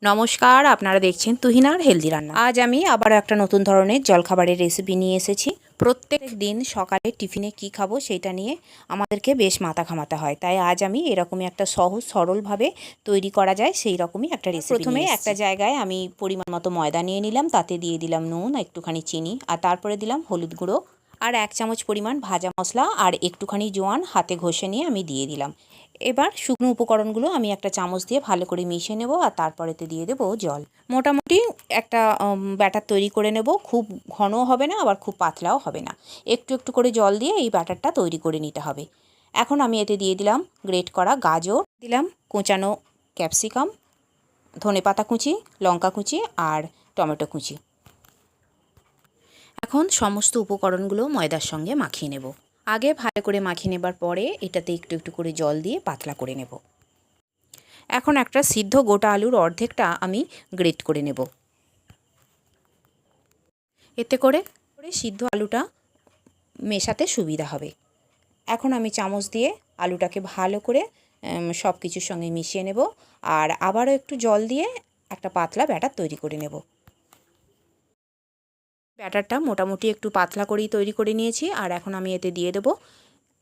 নমস্কার, আপনারা দেখছেন তুহিনার হেলদি রান্না। আজ আমি আবার একটা নতুন ধরনের জলখাবারের রেসিপি নিয়ে এসেছি। প্রত্যেক দিন সকালে টিফিনে কি খাবো সেটা নিয়ে আমাদেরকে বেশ মাথা ঘামাতে হয়। তাই আজ আমি এরকমই একটা সহজ সরলভাবে তৈরি করা যায় সেই রকমই একটা রেসিপি। প্রথমে একটা জায়গায় আমি পরিমাণ মতো ময়দা নিয়ে নিলাম, তাতে দিয়ে দিলাম নুন, একটুখানি চিনি, আর তারপরে দিলাম হলুদ গুঁড়ো আর 1 চামচ পরিমাণ ভাজা মশলা আর একটুখানি জোয়ান হাতে ঘষে নিয়ে আমি দিয়ে দিলাম। এবার শুকনো উপকরণগুলো আমি একটা চামচ দিয়ে ভালো করে মিশিয়ে নেব, আর তারপরেতে দিয়ে দেবো জল। মোটামুটি একটা ব্যাটার তৈরি করে নেব। খুব ঘনও হবে না, আবার খুব পাতলাও হবে না। একটু একটু করে জল দিয়ে এই ব্যাটারটা তৈরি করে নিতে হবে। এখন আমি এতে দিয়ে দিলাম গ্রেট করা গাজর, দিলাম কোঁচানো ক্যাপসিকাম, ধনেপাতা কুচি, লঙ্কা কুচি আর টমেটো কুচি। এখন সমস্ত উপকরণগুলো ময়দার সঙ্গে মাখিয়ে নেব। আগে ভালো করে মাখিয়ে নেবার পরে এটাতে একটু একটু করে জল দিয়ে পাতলা করে নেব। এখন একটা সিদ্ধ গোটা আলুর অর্ধেকটা আমি গ্রেট করে নেব। এতে করে সিদ্ধ আলুটা মেশাতে সুবিধা হবে। এখন আমি চামচ দিয়ে আলুটাকে ভালো করে সব কিছুর সঙ্গে মিশিয়ে নেব, আর আবারও একটু জল দিয়ে একটা পাতলা ব্যাটার তৈরি করে নেব। ব্যাটারটা মোটামুটি একটু পাতলা করেই তৈরি করে নিয়েছি, আর এখন আমি এতে দিয়ে দেবো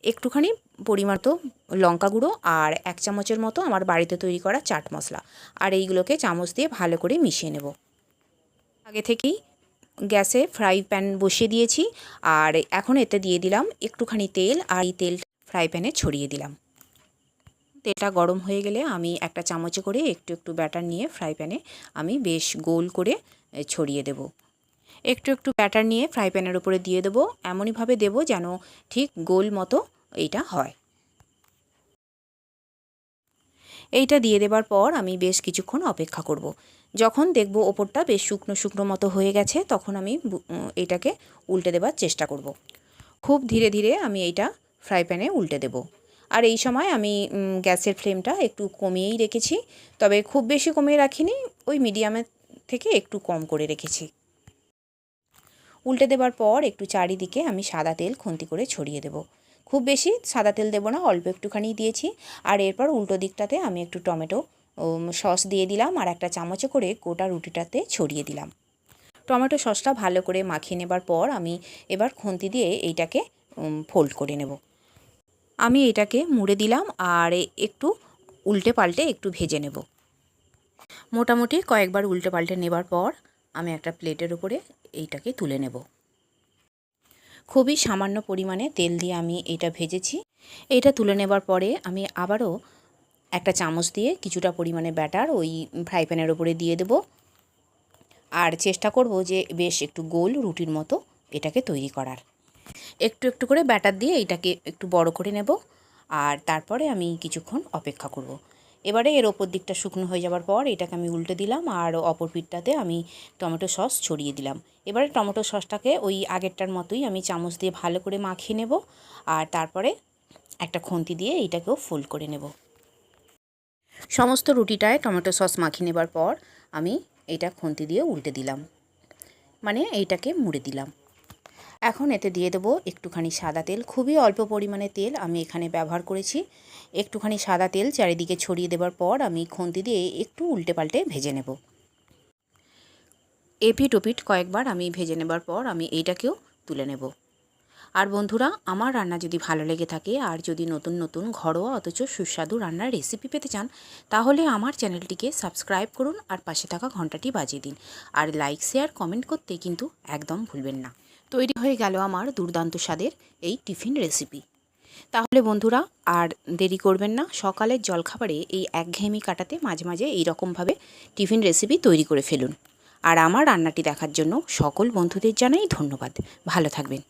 একটুখানি পরিমাণ তো লঙ্কা গুঁড়ো আর 1 চামচের মতো আমার বাড়িতে তৈরি করা চাট মশলা, আর এইগুলোকে চামচ দিয়ে ভালো করে মিশিয়ে নেব। আগে থেকেই গ্যাসে ফ্রাই প্যান বসিয়ে দিয়েছি, আর এখন এতে দিয়ে দিলাম একটুখানি তেল, আর এই তেল ফ্রাই প্যানে ছড়িয়ে দিলাম। তেলটা গরম হয়ে গেলে আমি একটা চামচে করে একটু একটু ব্যাটার নিয়ে ফ্রাই প্যানে আমি বেশ গোল করে ছড়িয়ে দেব। একটু একটু ব্যাটার নিয়ে ফ্রাই প্যানের উপরে দিয়ে দেবো, এমনইভাবে দেবো যেন ঠিক গোল মতো এইটা হয়। এইটা দিয়ে দেবার পর আমি বেশ কিছুক্ষণ অপেক্ষা করব। যখন দেখব ওপরটা বেশ শুকনো শুকনো মতো হয়ে গেছে, তখন আমি এটাকে উল্টে দেবার চেষ্টা করব। খুব ধীরে ধীরে আমি এইটা ফ্রাই প্যানে উল্টে দেব। আর এই সময় আমি গ্যাসের ফ্লেমটা একটু কমিয়েই রেখেছি, তবে খুব বেশি কমিয়ে রাখিনি, ওই মিডিয়ামের থেকে একটু কম করে রেখেছি। উল্টে দেবার পর একটু চারিদিকে আমি সাদা তেল খুন্তি করে ছড়িয়ে দেব। খুব বেশি সাদা তেল দেবো না, অল্প একটুখানি দিয়েছি। আর এরপর উল্টো দিকটাতে আমি একটু টমেটো সস দিয়ে দিলাম, আর একটা চামচে করে গোটা রুটিটাতে ছড়িয়ে দিলাম। টমেটো সসটা ভালো করে মাখিয়ে নেবার পর আমি এবার খুন্তি দিয়ে এইটাকে ফোল্ড করে নেব। আমি এটাকে মুড়ে দিলাম, আর একটু উল্টে পাল্টে একটু ভেজে নেব। মোটামুটি কয়েকবার উল্টে পাল্টে নেবার পর আমি একটা প্লেটের উপরে এইটাকে তুলে নেব। খুবই সামান্য পরিমাণে তেল দিয়ে আমি এটা ভেজেছি। এইটা তুলে নেবার পরে আমি আবারও একটা চামচ দিয়ে কিছুটা পরিমাণে ব্যাটার ওই ফ্রাই প্যানের উপরে দিয়ে দেব, আর চেষ্টা করব যে বেশ একটু গোল রুটির মতো এটাকে তৈরি করার। একটু একটু করে ব্যাটার দিয়ে এইটাকে একটু বড় করে নেব, আর তারপরে আমি কিছুক্ষণ অপেক্ষা করব। এবারে এর ওপর দিকটা শুকনো হয়ে যাওয়ার পর এটাকে আমি উল্টে দিলাম, আর অপর পিঠটাতে আমি টমেটো সস ছড়িয়ে দিলাম। এবারে টমেটো সসটাকে ওই আগেরটার মতোই আমি চামচ দিয়ে ভালো করে মাখিয়ে নেব, আর তারপরে একটা খুন্তি দিয়ে এইটাকেও ফোল্ড করে নেব। সমস্ত রুটিটায় টমেটো সস মাখিয়ে নেবার পর আমি এইটা খুন্তি দিয়ে উল্টে দিলাম, মানে এইটাকে মুড়ে দিলাম। এখন এতে দিয়ে দেবো একটুখানি সাদা তেল, খুবই অল্প পরিমাণে তেল আমি এখানে ব্যবহার করেছি। একটুখানি সাদা তেল চারিদিকে ছড়িয়ে দেবার পর আমি খুন্তি দিয়ে একটু উল্টে পাল্টে ভেজে নেব। এপিট ওপিট কয়েকবার আমি ভেজে নেবার পর আমি এইটাকেও তুলে নেব। আর বন্ধুরা, আমার রান্না যদি ভালো লেগে থাকে, আর যদি নতুন নতুন ঘরোয়া অথচ সুস্বাদু রান্নার রেসিপি পেতে চান, তাহলে আমার চ্যানেলটিকে সাবস্ক্রাইব করুন, আর পাশে থাকা ঘন্টাটি বাজিয়ে দিন, আর লাইক শেয়ার কমেন্ট করতে কিন্তু একদম ভুলবেন না। তৈরি হয়ে গেল আমার দুর্দান্ত স্বাদের এই টিফিন রেসিপি। তাহলে বন্ধুরা, আর দেরি করবেন না, সকালের জলখাবারে এই একঘেয়েমি কাটাতে মাঝে মাঝে এইরকমভাবে টিফিন রেসিপি তৈরি করে ফেলুন। আর আমার রান্নাটি দেখার জন্য সকল বন্ধুদের জানাই ধন্যবাদ। ভালো থাকবেন।